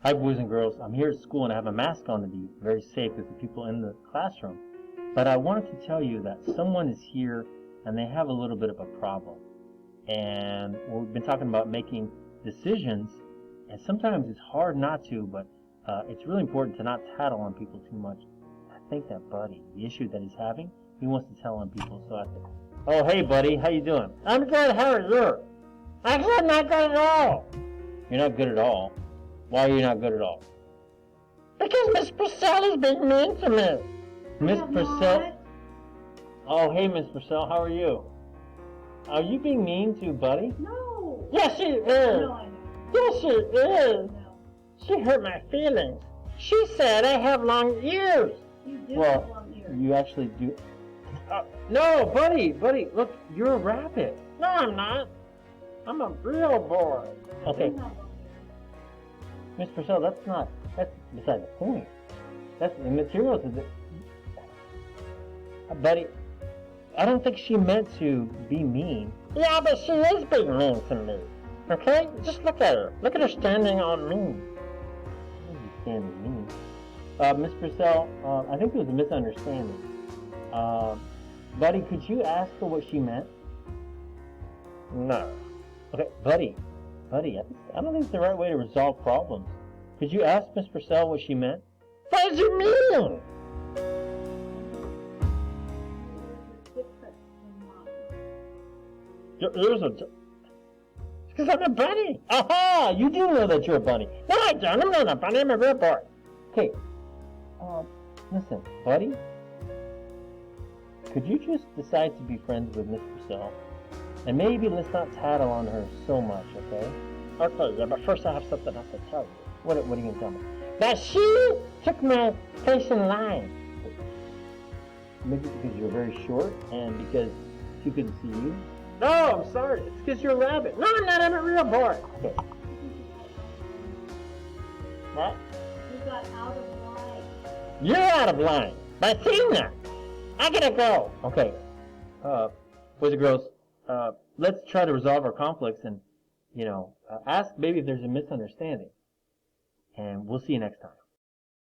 Hi, boys and girls. I'm here at school and I have a mask on to be very safe with the people in the classroom. But I wanted to tell you that someone is here and they have a little bit of a problem. And we've been talking about making decisions, and sometimes it's hard not to, but it's really important to not tattle on people too much. I think that Buddy, the issue that he's having, he wants to tell on people. So I think, oh, hey, Buddy, how you doing? I'm good. How are you? Actually, I'm not good at all. You're not good at all. Why are you not good at all? Because Miss Purcell is being mean to me. Miss Purcell? Oh, hey, Miss Purcell, how are you? Are you being mean to Buddy? No. Yes, she is. No, I know. Yes, she is. No. She hurt my feelings. She said I have long ears. You do have long ears. You actually do. No, Buddy, look, you're a rabbit. No, I'm not. I'm a real boy. Okay. You have long ears. Miss Purcell, that's beside the point. That's the materials of the... Buddy, I don't think she meant to be mean. Yeah, but she is being mean to me. Okay? Just look at her. Look at her standing on me. She's standing mean. Miss Purcell, I think there was a misunderstanding. Buddy, could you ask her what she meant? No. Okay, Buddy, I don't think it's the right way to resolve problems. Could you ask Miss Purcell what she meant? What do you mean? Your ears are... Because I'm a bunny. Aha! You do know that you're a bunny. No, I don't. I'm not a bunny. I'm a real boy. Okay. Listen, Buddy. Could you just decide to be friends with Miss Purcell? And maybe let's not tattle on her so much, okay? Okay, yeah, but first I have something else to tell you. What are you going to tell me? That she took my place in line. Maybe because you're very short and because she couldn't see you? No, I'm sorry. It's because you're a rabbit. No, I'm not. I'm a real boy. Okay. What? You got out of line. You're out of line. By saying that. I gotta go. Okay. Boys and girls, let's try to resolve our conflicts and, ask maybe if there's a misunderstanding. And we'll see you next time.